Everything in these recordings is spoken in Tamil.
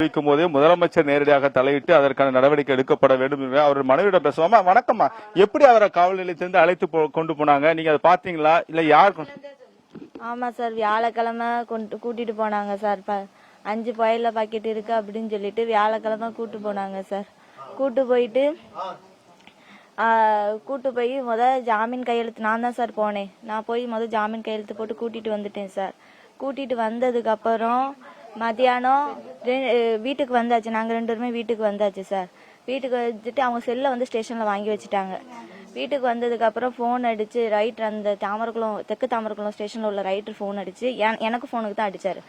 தெரிவிக்கும் போதே முதலமைச்சர் நேரடியாக தலையிட்டு அதற்கான நடவடிக்கை எடுக்கப்பட வேண்டும் என்று அவர் மனைவியிடம் பேசுவாமா. வணக்கம்மா, எப்படி அவரை காவல் நிலையத்திலிருந்து அழைத்து கொண்டு போனாங்க, நீங்க அதை பாத்தீங்களா இல்ல யார்? ஆமா சார், வியாழக்கிழமை கூட்டிட்டு போனாங்க சார். 5 புயல பாக்கெட் இருக்கு அப்படின்னு சொல்லிட்டு வியாழக்கிழமை கூட்டு போனாங்க சார். கூட்டு போய் ஜாமீன் கையெழுத்து நான் தான் சார் போனேன். நான் போய் ஜாமீன் கையெழுத்து போட்டு கூட்டிட்டு வந்துட்டேன் சார். கூட்டிட்டு வந்ததுக்கு அப்புறம் மதியானம் வீட்டுக்கு வந்தாச்சு. நாங்க 2 பேருமே வீட்டுக்கு வந்தாச்சு சார். வீட்டுக்கு வச்சுட்டு அவங்க செல்ல ஸ்டேஷன்ல வாங்கி வச்சுட்டாங்க. வீட்டுக்கு வந்ததுக்கு அப்புறம் போன் அடிச்சு ரைட்டர் அந்த தெற்கு தாமரக்குளம் ஸ்டேஷன்ல உள்ள ரைட்டர் போன் அடிச்சு எனக்கு போனுக்கு தான் அடிச்சாரு.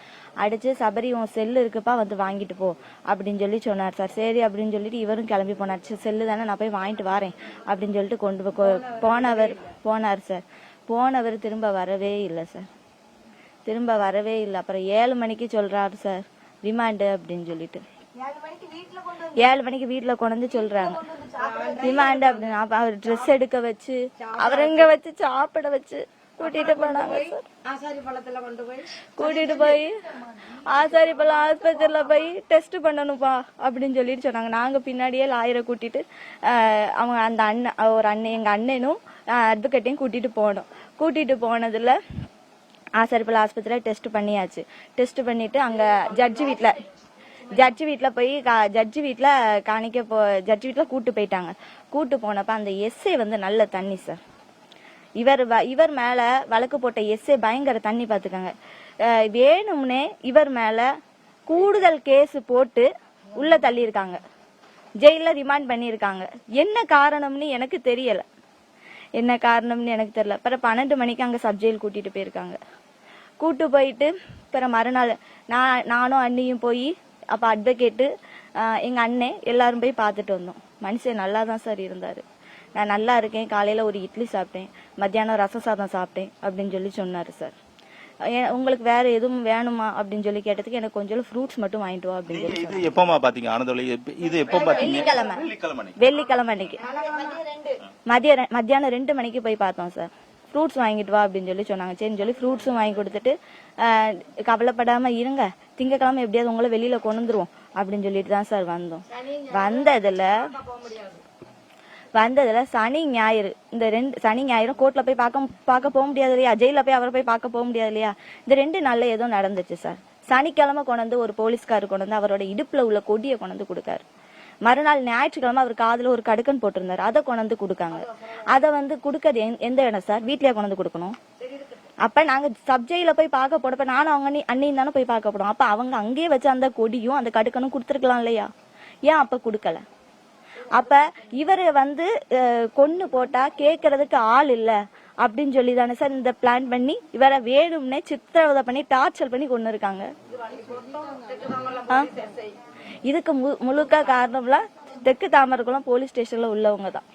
அடிச்சு சபரி உன் செல்லு இருக்குப்பா வந்து வாங்கிட்டு போ அப்படின்னு சொல்லி சொன்னார் சார். சரி அப்படின்னு சொல்லிட்டு இவரும் கிளம்பி போனார். செல்லு தானே, நான் போய் வாங்கிட்டு வரேன் அப்படின்னு சொல்லிட்டு போனார் சார். போனவர் திரும்ப வரவே இல்லை சார். அப்புறம் 7 மணிக்கு சொல்றாரு சார் ரிமாண்டு அப்படின்னு சொல்லிட்டு. 7 மணிக்கு வீட்டுல கொண்டு சொல்றாங்க ரிமாண்டு அப்படின்னு. அவர் ட்ரெஸ் எடுக்க வச்சு அவர் இங்க வச்சு சாப்பிட வச்சு கூட்டிட்டு போனாங்க சார். கூட்டிட்டு போய் ஆசாரிப்பள்ளம் ஆஸ்பத்திரியில போய் டெஸ்ட் பண்ணணும்பா அப்படின்னு சொல்லிட்டு சொன்னாங்க. நாங்க பின்னாடியே லாயரை கூட்டிட்டு அவங்க அந்த அண்ணன் எங்க அண்ணனும் அட்வொகேட்டையும் கூட்டிட்டு போனோம். கூட்டிட்டு போனதுல ஆசாரிப்பள்ளம் ஆஸ்பத்திரியில டெஸ்ட் பண்ணியாச்சு. டெஸ்ட் பண்ணிட்டு அங்க ஜட்ஜி வீட்டுல போய் ஜட்ஜி வீட்டுல கூட்டு போயிட்டாங்க. கூட்டு போனப்ப அந்த எஸ்ஏ நல்ல தண்ணி சார். இவர் மேல வழக்கு போட்ட எஸ்ஏ பயங்கர தண்ணி பாத்துக்கங்க. வேணும்னே இவர் மேல கூடுதல் கேஸ் போட்டு உள்ள தள்ளி இருக்காங்க. ஜெயில ரிமாண்ட் பண்ணிருக்காங்க. என்ன காரணம்னு எனக்கு தெரியல. அப்புறம் 12 மணிக்கு அங்க சப்ஜெயில் கூட்டிட்டு போயிருக்காங்க. கூட்டு போயிட்டு அப்புறம் மறுநாள் நானும் அண்ணியும் போய் அப்ப அட்வொகேட்டு எங்க அண்ணன் எல்லாரும் போய் பார்த்துட்டு வந்தோம். மனுஷன் நல்லா தான் சார் இருந்தாரு. நான் நல்லா இருக்கேன், காலையில ஒரு இட்லி சாப்பிட்டேன், மத்தியானம் ரசம் சாதம் சாப்பிட்டேன் அப்படின்னு சொல்லி சொன்னாரு சார். உங்களுக்கு வேற எதுவும் வேணுமா அப்படின்னு சொல்லி கேட்டதுக்கு எனக்கு கொஞ்சம் ஃப்ரூட்ஸ் மட்டும் வாங்கிட்டு வா அப்படின்னு சொல்லி. இது எப்பமா பாத்தீங்க ஆனந்தவள்ளி? இது எப்ப பாத்தீங்க? வெள்ளிக்கிழமை அன்னைக்கு மத்தியானம் 2 மணிக்கு போய் பார்த்தோம் சார். ஃப்ரூட்ஸ் வாங்கிட்டு வா அப்படின்னு சொல்லி சொன்னாங்க. சரின்னு சொல்லி ஃப்ரூட்ஸும் வாங்கி கொடுத்துட்டு கவலைப்படாம இருங்க, திங்கக்கிழமை எப்படியாவது உங்களை வெளியில கொண்டு வந்துருவோம் அப்படின்னு சொல்லிட்டு தான் சார் வந்தோம். வந்ததுல சனி ஞாயிறு இந்த 2 சனி ஞாயிறும் கோர்ட்ல போய் பார்க்க போக முடியாது இல்லையா, ஜெயில போய் அவரை போய் பார்க்க போக முடியாது இல்லையா. இந்த 2 நாள்ல ஏதோ நடந்துச்சு சார். சனிக்கிழமை கொண்டு ஒரு போலீஸ்காரர் கொண்டு அவரோட இடுப்புல உள்ள கொடியை கொண்டு கொடுக்காரு. மறுநாள் ஞாயிற்றுக்கிழமை அவர் காதுல ஒரு கடுக்கன் போட்டிருந்தாரு, அதை கொண்டு கொடுக்காங்க. அதை கொடுக்கறது எந்த இடம் சார்? வீட்லயே கொண்டு கொடுக்கணும். அப்ப நாங்க சப்ஜெயில போய் பார்க்க போனப்ப நானும் அவங்க அண்ணியும் தானே போய் பார்க்க போனோம். அப்ப அவங்க அங்கேயே வச்சு அந்த கொடியும் அந்த கடுக்கனும் கொடுத்துருக்கலாம் இல்லையா, ஏன் அப்ப கொடுக்கல? அப்ப இவரு கொன்னு போட்டா கேக்குறதுக்கு ஆள் இல்ல அப்படின்னு சொல்லி தானே சார் இந்த பிளான் பண்ணி இவரை வேணும்னே சித்திரவதை பண்ணி டார்ச்சர் பண்ணி கொண்டு இருக்காங்க. இதுக்கு முழுக்க காரணம்லாம் தெற்கு தாமரக்குளம் போலீஸ் ஸ்டேஷன்ல உள்ளவங்க தான்.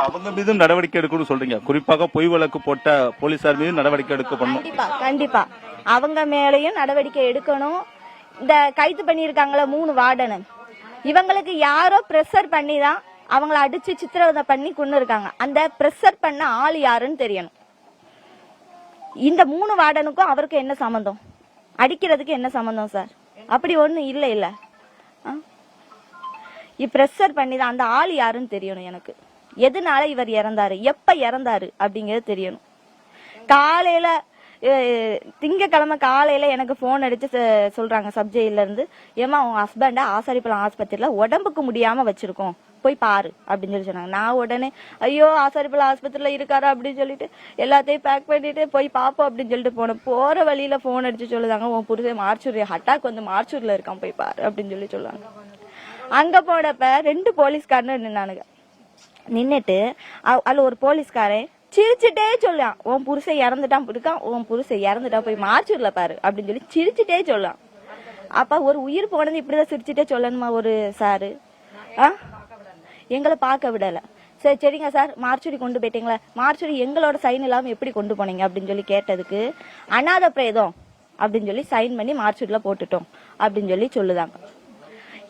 அவங்க மீதும் நடவடிக்கை எடுக்கணும் சொல்றீங்க, குறிப்பாக பொய் வழக்கு போட்ட போலீசார் மீது நடவடிக்கை எடுக்கப்படணும். கண்டிப்பா அவங்க மேலையும் நடவடிக்கை எடுக்கணும். இந்த கைது பண்ணிருக்காங்களா 3 வார்டனு, இவங்களுக்கு யாரோ பிரஷர் பண்ணி தான் அவங்கள அடிச்சு சித்திரவதை பண்ணி கொண்டு இருக்காங்க. அந்த பிரஷர் பண்ண ஆள் யாருன்னு தெரியணும். இந்த 3 வார்டனுக்கும் அவருக்கு என்ன சம்பந்தம்? அடிக்கிறதுக்கு என்ன சம்பந்தம் சார்? அப்படி ஒண்ணு இல்ல. பிரஷர் பண்ணிதான் அந்த ஆள் யாருன்னு தெரியணும் எனக்கு. எதனால இவர் இறந்தாரு, எப்ப இறந்தாரு அப்படிங்கறது தெரியணும். காலையில திங்கக்கிழமை காலையில எனக்கு போன் அடிச்சு சொல்றாங்க சப்ஜெயில இருந்து, ஏமா உங்க ஹஸ்பண்ட ஆசாரிப்பள்ளம் ஆஸ்பத்திரியில உடம்புக்கு முடியாம வச்சிருக்கோம், போய் பாரு அப்படின்னு சொல்லி சொன்னாங்க. நான் உடனே ஐயோ ஆசாரிப்பள்ளம் ஆஸ்பத்திரியில இருக்காரு அப்படின்னு சொல்லிட்டு எல்லாத்தையும் பேக் பண்ணிட்டு போய் பாப்போம் அப்படின்னு சொல்லிட்டு போனேன். போற வழியில போன் அடிச்சு சொல்லுதாங்க, உன் புருஷன் மார்ச்சூரி அட்டாக் மார்ச்சூர்ல இருக்கான், போய் பாரு அப்படின்னு சொல்லி சொல்லுவாங்க. அங்க போனப்ப 2 போலீஸ்காரன்னு நின்னுட்டு அதுல ஒரு போலீஸ்காரன் சிரிச்சுட்டே சொல்லுவான், உன் புருஷன் இறந்துட்டான் இருக்கான், உன் புருஷன் இறந்துட்டா போய் மார்ச்சூர்ல பாரு அப்படின்னு சொல்லி சிரிச்சுட்டே சொல்லுவான். அப்ப ஒரு உயிர் போனது இப்படிதான் சிரிச்சுட்டே சொல்லணுமா ஒரு சாரு? எங்களை பார்க்க விடல. சரிங்க சார், மார்ச்சூரி கொண்டு போயிட்டீங்களா, மார்ச்சூரி எங்களோட சைன் இல்லாம எப்படி கொண்டு போனீங்க அப்படின்னு சொல்லி கேட்டதுக்கு, அநாத பிரேதம் அப்படின்னு சொல்லி சைன் பண்ணி மார்ச்சூரில போட்டுட்டோம் அப்படின்னு சொல்லி சொல்லுதாங்க.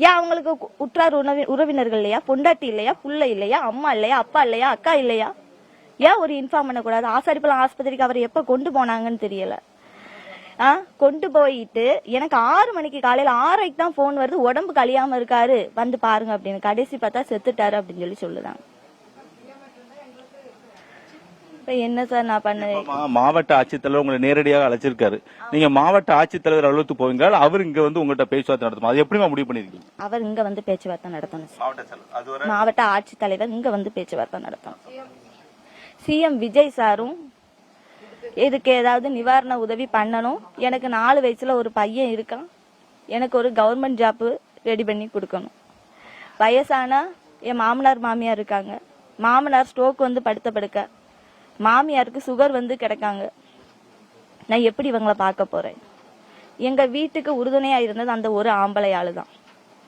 ஏன் அவங்களுக்கு உற்றார் உறவினர்கள் இல்லையா, பொண்டாட்டி இல்லையா, புள்ள இல்லையா, அம்மா இல்லையா, அப்பா இல்லையா, அக்கா இல்லையா? ஏன் ஒரு இன்ஃபார்ம் பண்ணக்கூடாது? ஆசாரிப்பள்ளம் ஆஸ்பத்திரிக்கு அவர் எப்ப கொண்டு போனாங்கன்னு தெரியல. கொண்டு போயிட்டு எனக்கு 6 மணிக்கு காலையில 6:30 தான் போன் வருது, உடம்பு கழியாம இருக்காரு வந்து பாருங்க அப்படின்னு. கடைசி பார்த்தா செத்துட்டாரு அப்படின்னு சொல்லி சொல்லுதாங்க. இப்ப என்ன சார் நான் பண்ணுவேன்? மாவட்ட ஆட்சித்தலைவர் உங்களை நேரடியாக அழைச்சிருக்காரு, நீங்க மாவட்ட ஆட்சித்தலைவர் அலுவலகத்துக்கு போவீங்க, அவர் இங்க வந்து உங்கள்கிட்ட பேச்சுவார்த்தை நடத்தும், அது எப்படிமா முடிவு பண்ணிருக்கீங்க? அவர் இங்க வந்து பேச்சுவார்த்தை நடத்தணும் சார். மாவட்ட ஆட்சித்தலைவர் இங்க வந்து பேச்சுவார்த்தை நடத்தணும். சிஎம் விஜய் சாரும் இதுக்கு ஏதாவது நிவாரண உதவி பண்ணணும். எனக்கு 4 வயசுல ஒரு பையன் இருக்கான், எனக்கு ஒரு கவர்மெண்ட் ஜாப் ரெடி பண்ணி கொடுக்கணும். வயசான என் மாமனார் மாமியார் இருக்காங்க, மாமனார் ஸ்ட்ரோக் வந்து படுக்க, மாமியாருக்கு சுகர் வந்து கிடக்காங்க. நான் எப்படி இவங்களை பார்க்க போறேன்? எங்க வீட்டுக்கு உறுதுணையா இருந்தது அந்த ஒரு ஆம்பளை ஆளு தான்.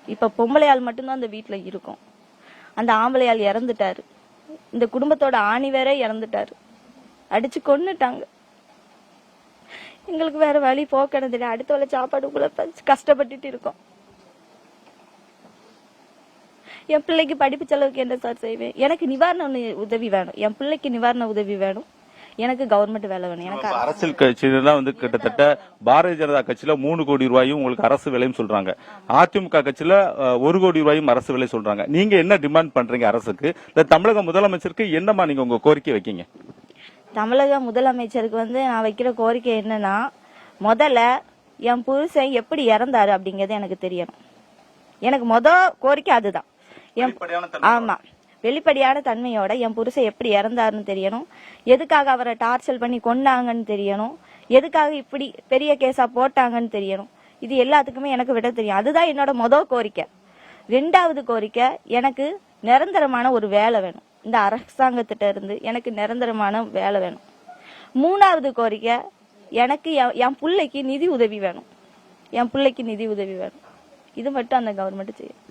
இப்ப பொம்பளை ஆள் மட்டும்தான் அந்த வீட்டுல இருக்கும். அந்த ஆம்பளை ஆள் இறந்துட்டாரு. இந்த குடும்பத்தோட ஆணி வேற இறந்துட்டாரு, அடிச்சு கொன்னுட்டாங்க. எங்களுக்கு வேற வழி போக்கணும் தெரியல. அடுத்த வேளை சாப்பாடுக்குள்ள கஷ்டப்பட்டுட்டு இருக்கோம். என் பிள்ளைக்கு படிப்பு செலவுக்கு என்ன சார் செய்வேன்? எனக்கு நிவாரண உதவி வேணும், என் பிள்ளைக்கு நிவாரண உதவி வேணும், எனக்கு கவர்மெண்ட் வேலை வேணும். எனக்கு அரசியல் கட்சியில வந்து கிட்டத்தட்ட பாரதிய ஜனதா கட்சியில 3 கோடி ரூபாயும் உங்களுக்கு அரசு விலையும் சொல்றாங்க, அதிமுக கட்சியில 1 கோடி ரூபாயும் அரசு விலை சொல்றாங்க. நீங்க என்ன டிமாண்ட் பண்றீங்க அரசுக்கு? இல்ல தமிழக முதலமைச்சருக்கு என்னமா நீங்க உங்க கோரிக்கை வைக்கீங்க? தமிழக முதலமைச்சருக்கு வந்து நான் வைக்கிற கோரிக்கை என்னன்னா, முதல்ல என் புருஷன் எப்படி இறந்தாரு அப்படிங்கறது எனக்கு தெரியணும். எனக்கு கோரிக்கை அதுதான். ஆமா, வெளிப்படையான தன்மையோட என் புருஷன் எப்படி இறந்தாருன்னு தெரியணும், எதுக்காக அவரை டார்ச்சர் பண்ணி கொண்டாங்கன்னு தெரியணும், எதுக்காக இப்படி பெரிய கேஸா போட்டாங்கன்னு தெரியணும். இது எல்லாத்துக்குமே எனக்கு விட தெரியும். அதுதான் என்னோட கோரிக்கை. 2வது கோரிக்கை, எனக்கு நிரந்தரமான ஒரு வேலை வேணும். இந்த அரசாங்கத்திட்ட இருந்து எனக்கு நிரந்தரமான வேலை வேணும். 3வது கோரிக்கை, எனக்கு என் பிள்ளைக்கு நிதி உதவி வேணும். என் பிள்ளைக்கு நிதி உதவி வேணும். இது மட்டும் அந்த கவர்மெண்ட் செய்யும்.